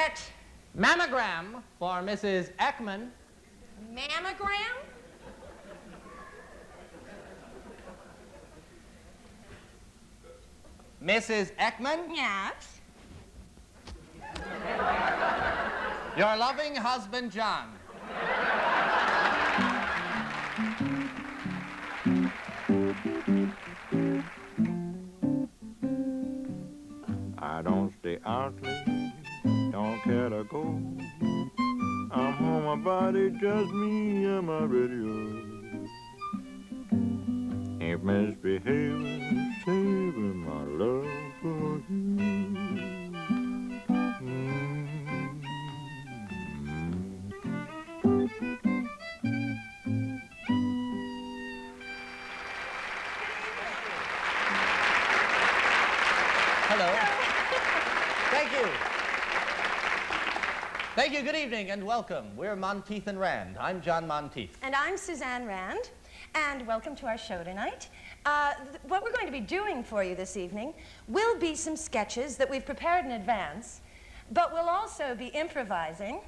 Set. Mammogram for Mrs. Ekman. Mammogram? Mrs. Ekman, Yes. your loving husband, John. I don't stay out late, don't care to go. I'm home, my body, just me and my radio. Ain't misbehaving, saving my love for you. Hello. Thank you. Thank you, good evening, and welcome. We're Monteith and Rand. I'm John Monteith. And I'm Suzanne Rand, and welcome to our show tonight. What we're going to be doing for you this evening will be some sketches that we've prepared in advance, but we'll also be improvising,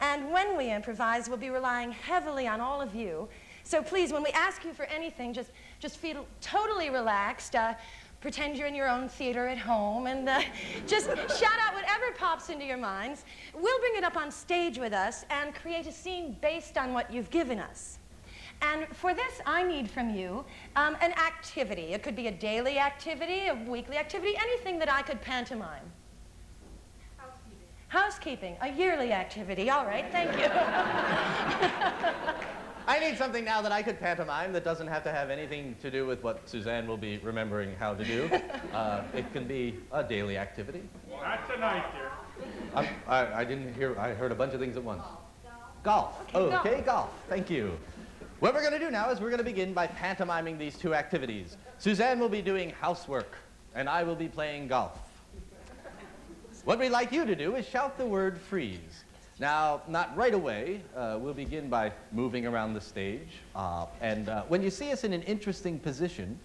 and when we improvise, we'll be relying heavily on all of you. So please, when we ask you for anything, just feel totally relaxed. Pretend you're in your own theater at home, and just shout out whatever pops into your minds. We'll bring it up on stage with us and create a scene based on what you've given us. And for this, I need from you an activity. It could be a daily activity, a weekly activity, anything that I could pantomime. Housekeeping, a yearly activity. All right, thank you. I need something now that I could pantomime that doesn't have to have anything to do with what Suzanne will be remembering how to do. It can be a daily activity. Not tonight, dear. I didn't hear, I heard a bunch of things at once. Golf. Okay, Golf. Thank you. What we're going to do now is we're going to begin by pantomiming these two activities. Suzanne will be doing housework, and I will be playing golf. What we'd like you to do is shout the word freeze. Now, not right away. We'll begin by moving around the stage. And when you see us in an interesting position,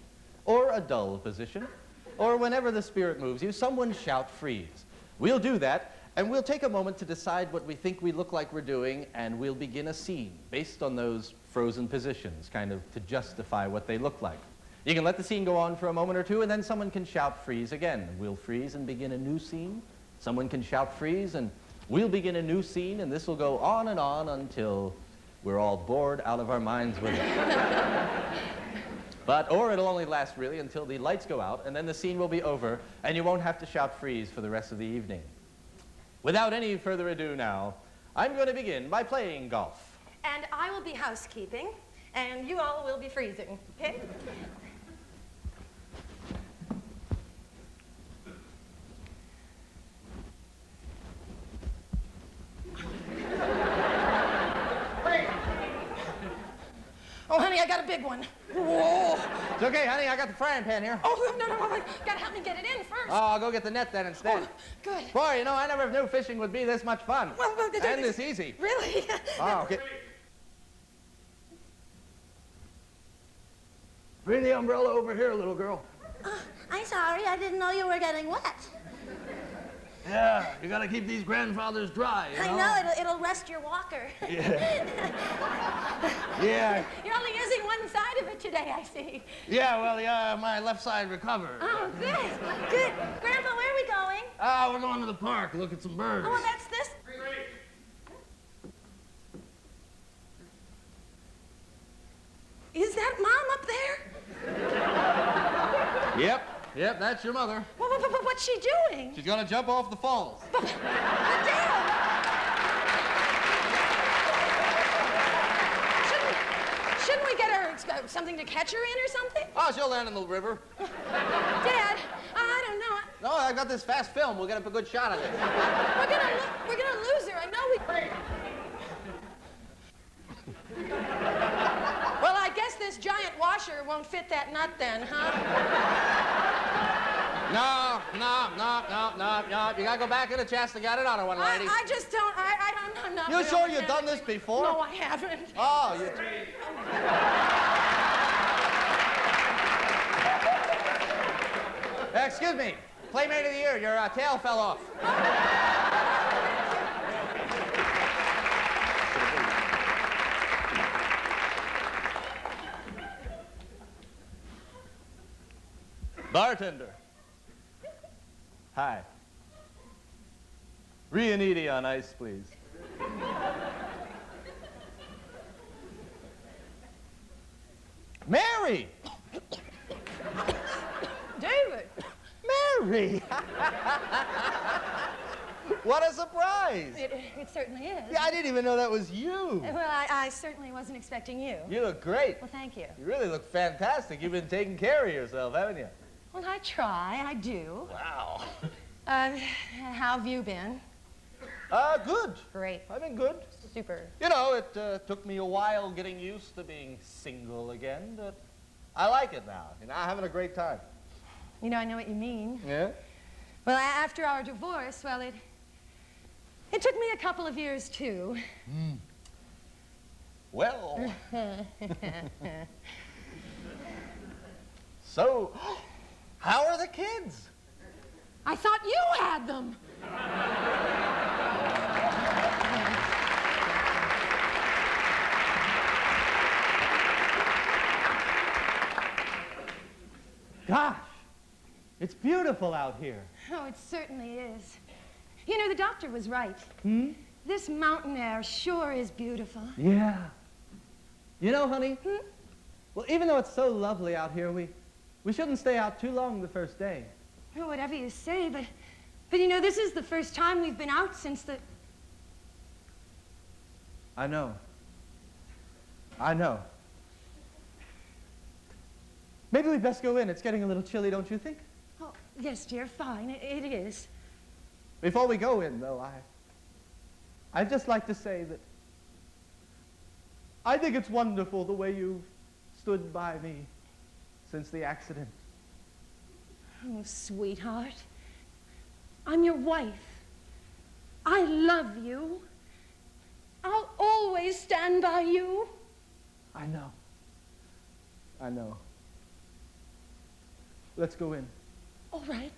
or a dull position, or whenever the spirit moves you, someone shout freeze. We'll do that, and we'll take a moment to decide what we think we look like we're doing, and we'll begin a scene based on those frozen positions, kind of to justify what they look like. You can let the scene go on for a moment or two, and then someone can shout freeze again. We'll freeze and begin a new scene. Someone can shout freeze, and we'll begin a new scene, and this will go on and on until we're all bored out of our minds with it. Or it'll only last really until the lights go out, and then the scene will be over, and you won't have to shout freeze for the rest of the evening. Without any further ado now, I'm going to begin by playing golf. And I will be housekeeping, and you all will be freezing, okay? Oh, honey, I got a big one. Whoa. It's okay, honey, I got the frying pan here. Oh, no, you gotta help me get it in first. Oh, I'll go get the net then instead. Oh, good. Boy, you know, I never knew fishing would be this much fun. Well, and this easy. Really? Oh, okay. Bring the umbrella over here, little girl. I'm sorry, I didn't know you were getting wet. Yeah, you gotta keep these grandfathers dry, you know? I know, it'll rest your walker. Yeah. Yeah. You're only using one side of it today, I see. Yeah, well, yeah, my left side recovered. Oh, good, good. Grandpa, where are we going? We're going to the park, look at some birds. Oh, well, that's this. Is that Mom up there? Yep, that's your mother. What's she doing? She's gonna jump off the falls. Dad! Shouldn't we get her something to catch her in or something? Oh, she'll land in the river. Dad, I don't know. No, I've got this fast film. We'll get a good shot of it. We're gonna lose her. I know we. Well, I guess this giant washer won't fit that nut then, huh? No. You gotta go back in the chest to get it on her one, lady. I just don't. I'm not. You real sure you've mechanic. done this before? No, I haven't. Oh, you. Excuse me. Playmate of the year, your tail fell off. Bartender. Hi. Rianiti on ice, please. Mary! David! Mary! What a surprise! It certainly is. Yeah, I didn't even know that was you. Well, I certainly wasn't expecting you. You look great. Well, thank you. You really look fantastic. You've been taking care of yourself, haven't you? Well, I try. I do. Wow. How have you been? Good. Great. I've been good. Super. You know, it took me a while getting used to being single again, but I like it now. You know, I'm having a great time. You know, I know what you mean. Yeah? Well, after our divorce, well, it took me a couple of years, too. Well. So, how are the kids? I thought you had them. Gosh, it's beautiful out here. Oh, it certainly is. You know, the doctor was right. This mountain air sure is beautiful. Yeah. You know, honey, well, even though it's so lovely out here, we shouldn't stay out too long the first day. Oh, whatever you say, but you know, this is the first time we've been out since the... I know. I know. Maybe we'd best go in. It's getting a little chilly, don't you think? Oh, yes, dear, fine. It is. Before we go in, though, I'd just like to say that I think it's wonderful the way you've stood by me since the accident. Oh, sweetheart. I'm your wife. I love you. I'll always stand by you. I know. I know. Let's go in. All right.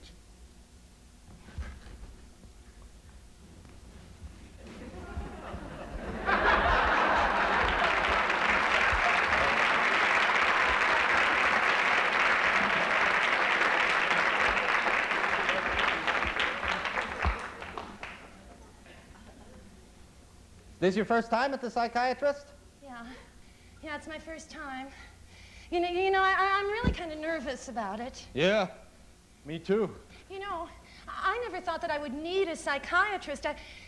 This your first time at the psychiatrist? Yeah, it's my first time. You know, I'm really kind of nervous about it. Yeah, me too. You know, I never thought that I would need a psychiatrist.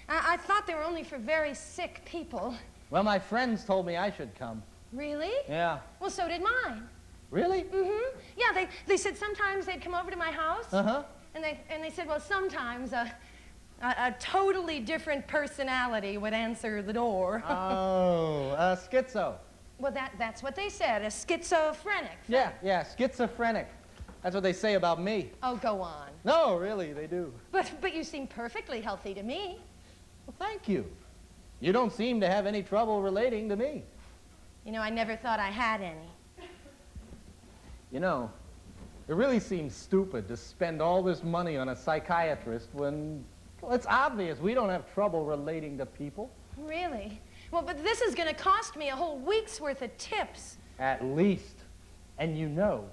I thought they were only for very sick people. Well, my friends told me I should come. Really? Yeah. Well, so did mine. Really? Mm-hmm. Yeah, they said sometimes they'd come over to my house. Uh-huh. And they said, well, sometimes a totally different personality would answer the door. Oh, schizo. Well, that's what they said, a schizophrenic. Yeah, schizophrenic. That's what they say about me. Oh, go on. No, really, they do. But you seem perfectly healthy to me. Well, thank you. You don't seem to have any trouble relating to me. You know, I never thought I had any. You know, it really seems stupid to spend all this money on a psychiatrist when, well, it's obvious we don't have trouble relating to people. Really? Well, but this is going to cost me a whole week's worth of tips. At least. And you know,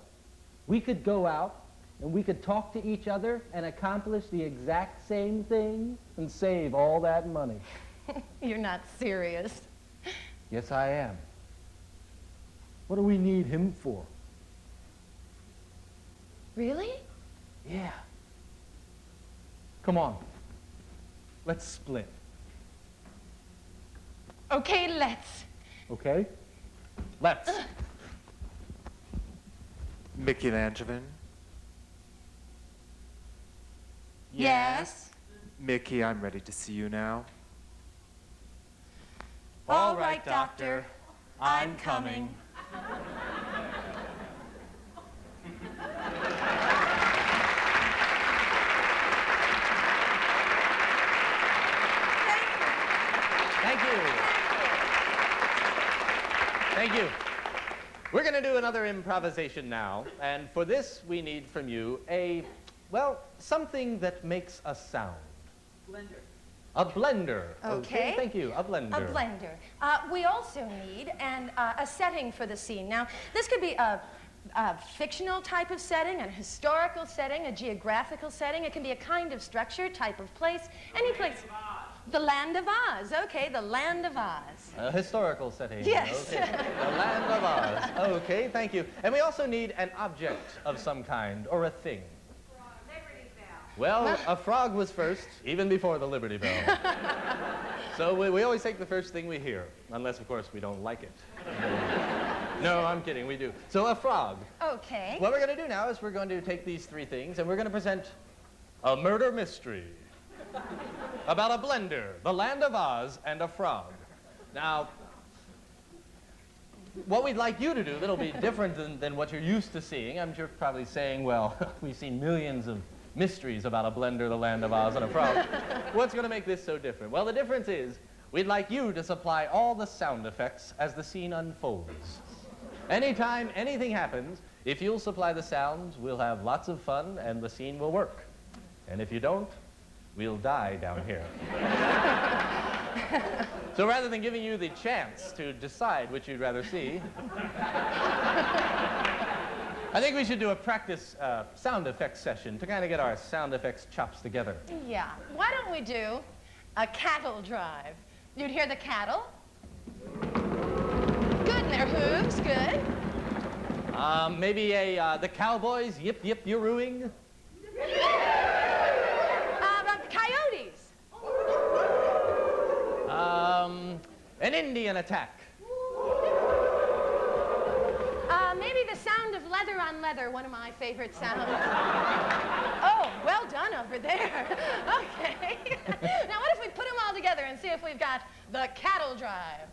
we could go out and we could talk to each other and accomplish the exact same thing and save all that money. You're not serious. Yes, I am. What do we need him for? Really? Yeah. Come on. Let's split. Okay, let's. Okay? Let's. Mickey Langevin. Yes? Mickey, I'm ready to see you now. All right, doctor. I'm coming. Thank you. Thank you. We're going to do another improvisation now, and for this we need from you well, something that makes a sound. Blender. A blender. Okay. Thank you. A blender. A blender. We also need a setting for the scene. Now, this could be a fictional type of setting, a historical setting, a geographical setting. It can be a kind of structure, type of place, any place. The Land of Oz. Okay, the Land of Oz. A historical setting. Yes. Okay. The Land of Oz. Okay, thank you. And we also need an object of some kind, or a thing. Liberty Bell. Well, a frog was first, even before the Liberty Bell. So we always take the first thing we hear, unless, of course, we don't like it. No, I'm kidding, we do. So a frog. Okay. What we're going to do now is we're going to take these three things, and we're going to present a murder mystery about a blender, the Land of Oz, and a frog. Now, what we'd like you to do that'll be different than what you're used to seeing, I'm sure probably saying, well, we've seen millions of mysteries about a blender, the Land of Oz, and a frog. What's going to make this so different? Well, the difference is we'd like you to supply all the sound effects as the scene unfolds. Anytime anything happens, if you'll supply the sounds, we'll have lots of fun and the scene will work. And if you don't, we'll die down here. So rather than giving you the chance to decide which you'd rather see, I think we should do a practice sound effects session to kind of get our sound effects chops together. Yeah. Why don't we do a cattle drive? You'd hear the cattle. Good, and their hooves, good. Maybe the cowboys yip-yip-yarooing. Coyotes. An Indian attack. Maybe the sound of leather on leather, one of my favorite sounds. Oh, well done over there. Okay. Now, what if we put them all together and see if we've got the cattle drive?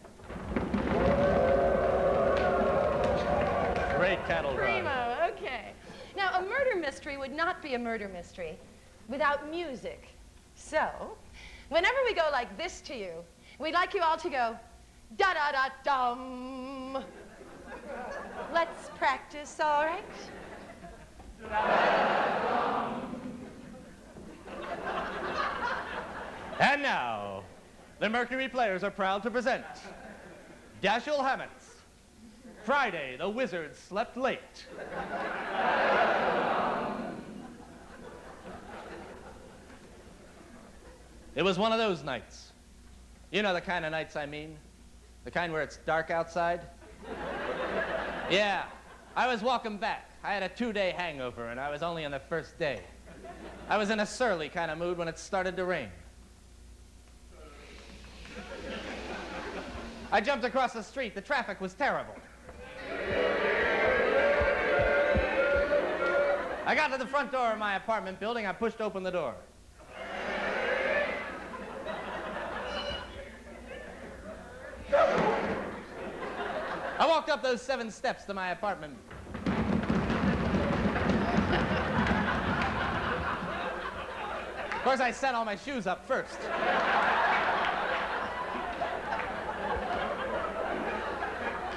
Great cattle drive. Primo, okay. Now, a murder mystery would not be a murder mystery without music. So, whenever we go like this to you, we'd like you all to go da-da-da-dum. Let's practice, all right? And now, the Mercury Players are proud to present Dashiell Hammett's Friday, the Wizard Slept Late. It was one of those nights. You know the kind of nights I mean? The kind where it's dark outside? Yeah, I was walking back. I had a 2-day hangover, and I was only on the first day. I was in a surly kind of mood when it started to rain. I jumped across the street. The traffic was terrible. I got to the front door of my apartment building. I pushed open the door. I walked up those 7 steps to my apartment. Of course, I set all my shoes up first.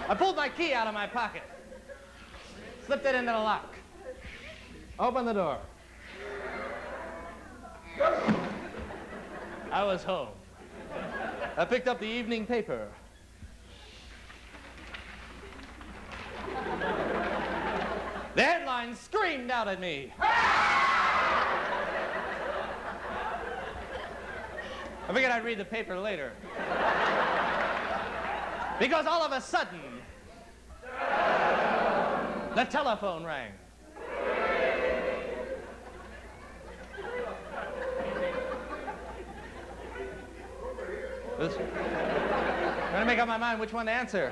I pulled my key out of my pocket, slipped it into the lock, opened the door. I was home. I picked up the evening paper. The headline screamed out at me. I figured I'd read the paper later. Because all of a sudden, the telephone rang. I'm trying to make up my mind which one to answer.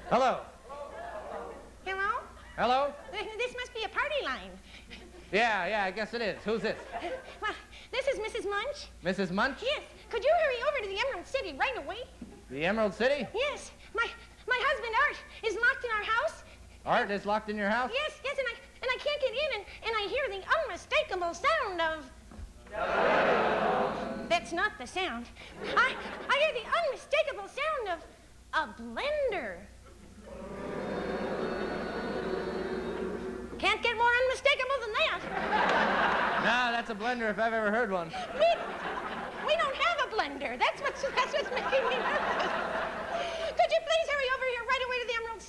Hello? Hello? Hello? This must be a party line. Yeah, I guess it is. Who's this? Well, this is Mrs. Munch. Mrs. Munch? Yes. Could you hurry over to the Emerald City right away? The Emerald City? Yes. My husband, Art, is locked in our house. Art is locked in your house? Yes, and I can't get in, and I hear the unmistakable sound of... That's not the sound. I hear the unmistakable sound of a blender. Can't get more unmistakable than that. No, that's a blender if I've ever heard one. We don't have a blender. That's what's making me nervous. Could you please hurry over here right away to the Emerald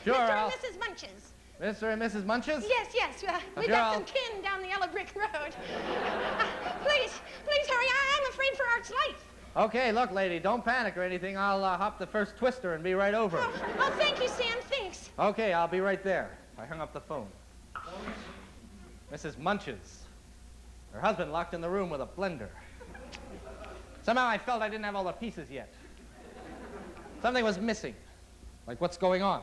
Sure, Mr. I'll- and Mrs. Munches. Mr. and Mrs. Munches? Yes, yes. We sure got I'll- some kin down the yellow brick road. Please hurry. I'm afraid for Art's life. Okay, look, lady, don't panic or anything. I'll hop the first twister and be right over. Oh, thank you, Sam. Thanks. Okay, I'll be right there. I hung up the phone. Mrs. Munches. Her husband locked in the room with a blender. Somehow I felt I didn't have all the pieces yet. Something was missing. Like, what's going on?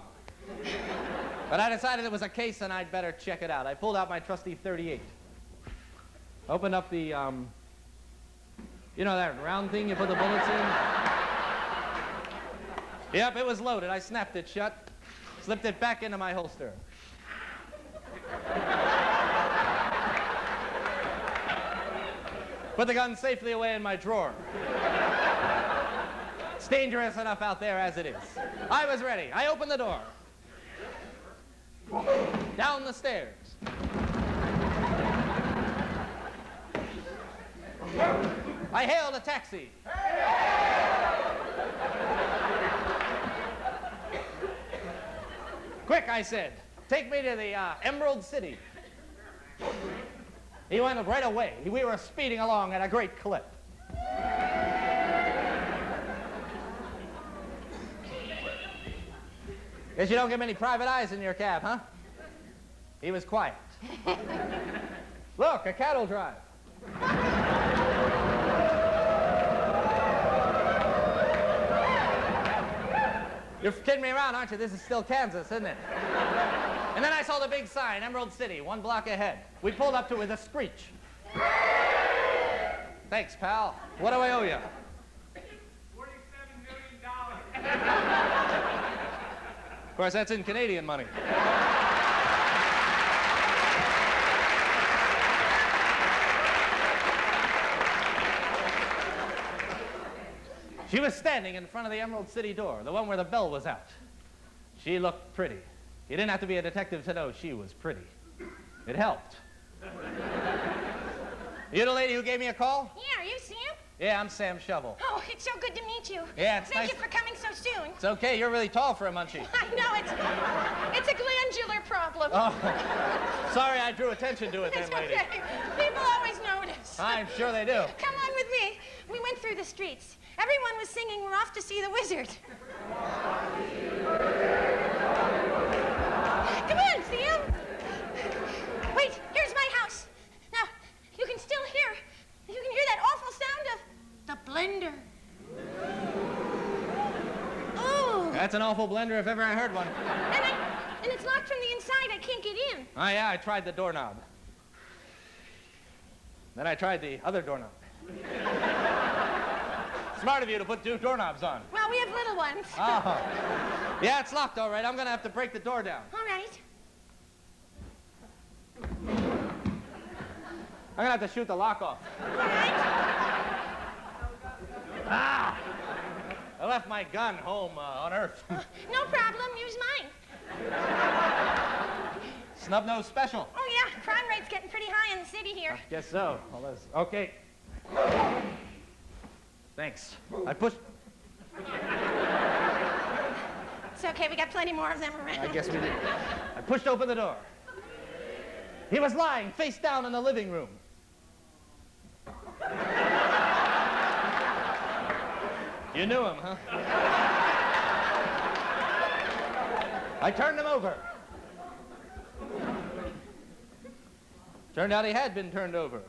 But I decided it was a case and I'd better check it out. I pulled out my trusty 38. Opened up the, you know that round thing you put the bullets in? Yep, it was loaded. I snapped it shut, slipped it back into my holster. Put the gun safely away in my drawer. It's dangerous enough out there as it is. I was ready. I opened the door. Down the stairs. I hailed a taxi. Quick, I said. Take me to the Emerald City. He went right away. We were speeding along at a great clip. Guess you don't get many private eyes in your cab, huh? He was quiet. Look, a cattle drive. You're kidding me around, aren't you? This is still Kansas, isn't it? And then I saw the big sign, Emerald City, 1 block ahead. We pulled up to it with a screech. Thanks, pal. What do I owe you? $47 million. Of course, that's in Canadian money. She was standing in front of the Emerald City door, the one where the bell was out. She looked pretty. You didn't have to be a detective to know she was pretty. It helped. You the lady who gave me a call? Yeah, are you Sam? Yeah, I'm Sam Shovel. Oh, it's so good to meet you. Yeah, it's Thank nice. you for coming so soon. It's okay, you're really tall for a munchie. I know, it's a glandular problem. Oh, sorry I drew attention to it then, It's lady. okay. People always notice. I'm sure they do. Come on with me. We went through the streets. Everyone was singing, "We're off to see the wizard." Come on, Sam. Wait, here's my house. Now, you can still hear that awful sound of the blender. Ooh. That's an awful blender if ever I heard one. And it's locked from the inside. I can't get in. Oh, yeah, I tried the doorknob. Then I tried the other doorknob. Smart of you to put 2 doorknobs on. Well, we have little ones. Oh. Yeah, it's locked, all right. I'm going to have to break the door down. All right. I'm going to have to shoot the lock off. All right. Ah! I left my gun home on Earth. No problem. Use mine. Snub-nose special. Oh, yeah. Crime rate's getting pretty high in the city here. Guess so. Well, that's... Okay. Thanks. I pushed... It's okay. We got plenty more of them around. I guess we did. I pushed open the door. He was lying face down in the living room. You knew him, huh? I turned him over. Turned out he had been turned over.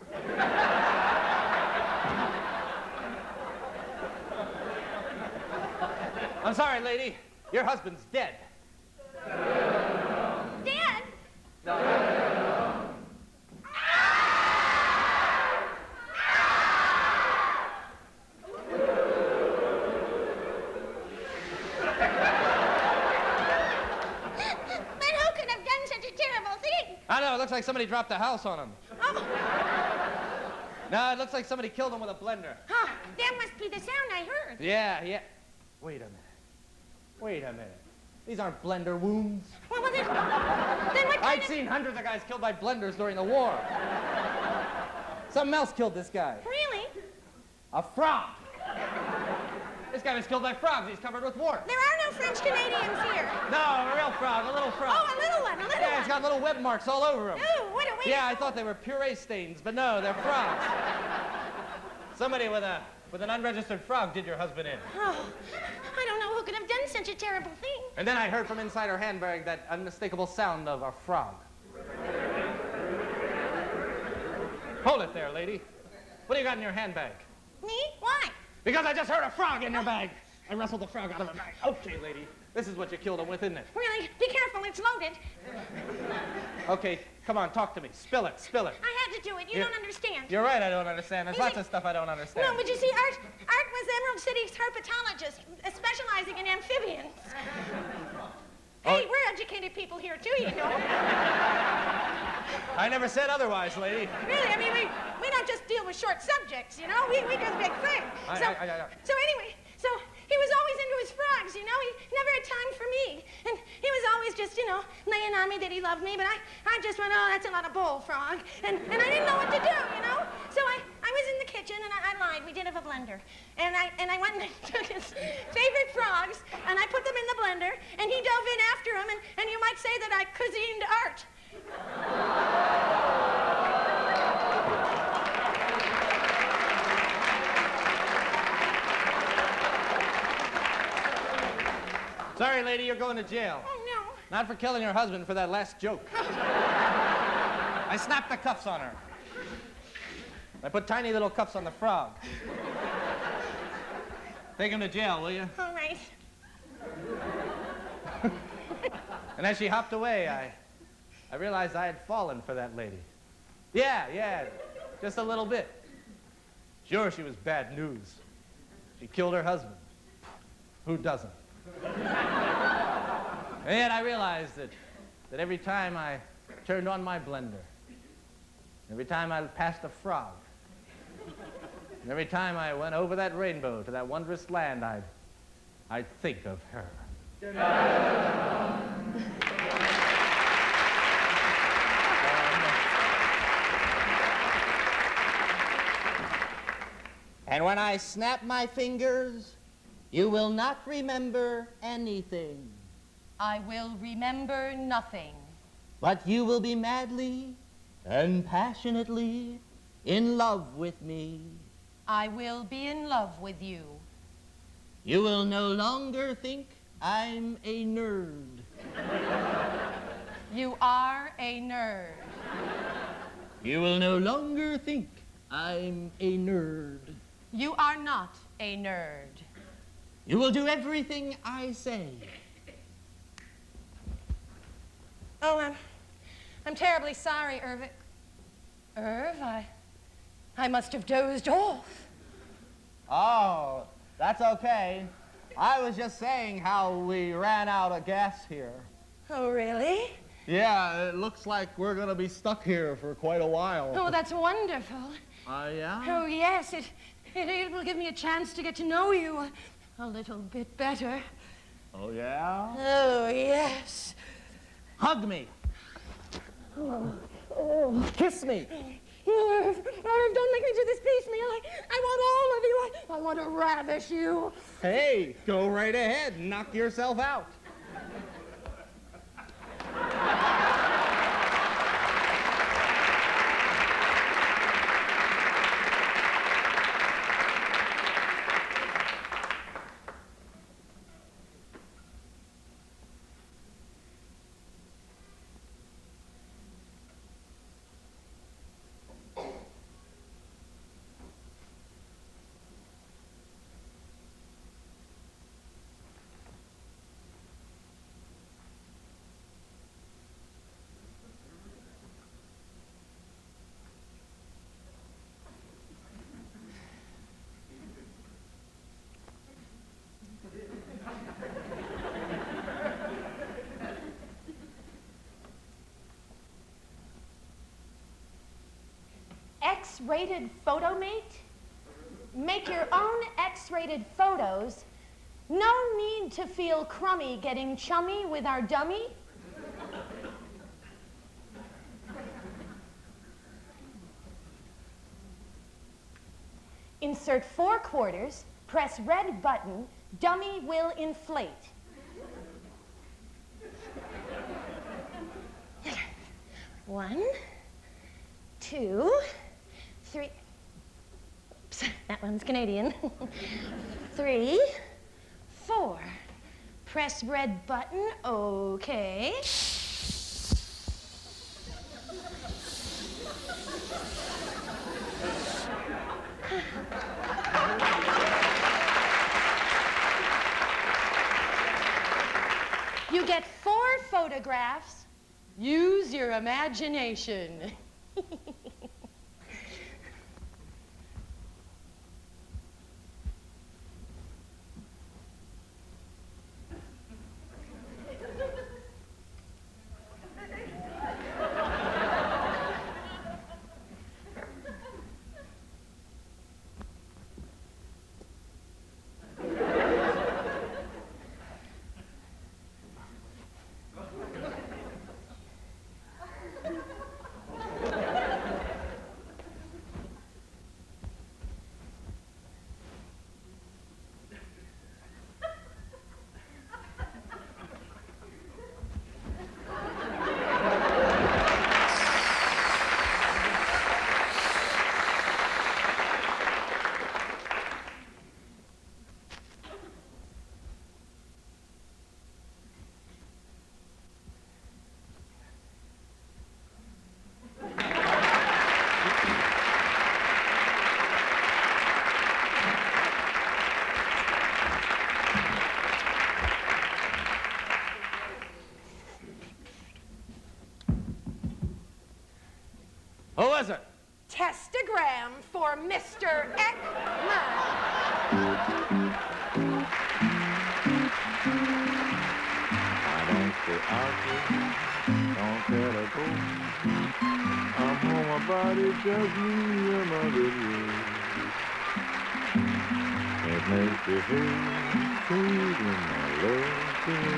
I'm sorry, lady. Your husband's dead. Dad? But who could have done such a terrible thing? I know, it looks like somebody dropped the house on him. Oh, No, it looks like somebody killed him with a blender. oh, that must be the sound I heard. Yeah. Wait a minute. Wait a minute. These aren't blender wounds. Well, then what kind I'd of... seen hundreds of guys killed by blenders during the war. Something else killed this guy. Really? A frog. This guy was killed by frogs. He's covered with warts. There are no French Canadians here. No, a real frog, a little frog. Oh, a little one, a little Yeah, one. it's got little web marks all over him. Ooh, what a waste. Yeah, I thought they were puree stains, but no, they're frogs. Somebody with an unregistered frog did your husband in. Oh, I don't know who could have done such a terrible thing. And then I heard from inside her handbag that unmistakable sound of a frog. Hold it there, lady. What do you got in your handbag? Me? Why? Because I just heard a frog in your bag. I wrestled the frog out of her bag. Okay, lady. This is what you killed him with, isn't it? Really? Be careful, it's loaded. Okay, come on, talk to me. Spill it, spill it. I had to do it. You don't understand. You're right, I don't understand. There's lots of stuff I don't understand. No, but you see, Art was Emerald City's herpetologist, specializing in amphibians. Hey, we're educated people here, too, you know. I never said otherwise, lady. Really, I mean, we don't just deal with short subjects, you know. We do the big thing. So anyway, so he was always into his frogs, you know. He never had time for me. And he was always just, you know, laying on me that he loved me, but I just went, oh, that's a lot of bullfrog. And I didn't know what to do, you know. So I was in the kitchen, and I lied. We did have a blender. And I went and I took his favorite frogs, and I put them in the blender, and he dove in after them, and you might say that I cuisined Art. Sorry, lady, you're going to jail. Oh, no. Not for killing your husband, for that last joke. I snapped the cuffs on her. I put tiny little cuffs on the frog. Take him to jail, will you? All right. And as she hopped away, I realized I had fallen for that lady. Yeah, just a little bit. Sure, she was bad news. She killed her husband. Who doesn't? And yet I realized that every time I turned on my blender, every time I passed a frog, and every time I went over that rainbow to that wondrous land, I'd think of her. And when I snap my fingers, you will not remember anything. I will remember nothing. But you will be madly and passionately in love with me. I will be in love with you. You will no longer think I'm a nerd. You are a nerd. You will no longer think I'm a nerd. You are not a nerd. You will do everything I say. Oh, I'm terribly sorry, Irv, I must have dozed off. Oh, that's okay. I was just saying how we ran out of gas here. Oh, really? Yeah, it looks like we're going to be stuck here for quite a while. Oh, that's wonderful. Yeah? Oh, yes, it will give me a chance to get to know you a little bit better. Oh, yeah? Oh, yes. Hug me. Kiss me. Irv, don't make me do this piecemeal. I want all of you. I want to ravish you. Hey, go right ahead. Knock yourself out. X-rated photomate? Make your own X-rated photos. No need to feel crummy getting chummy with our dummy. Insert 4 quarters, Press red button, dummy will inflate. One, two, three. Oops, that one's Canadian. 3, 4. Press red button, okay. You get 4 photographs. Use your imagination. Who is it? Testagram for Mr. Ekman. I don't stay out here, don't care to go. I'm home, my body just me and my video. It makes me feel sweet in my love to you.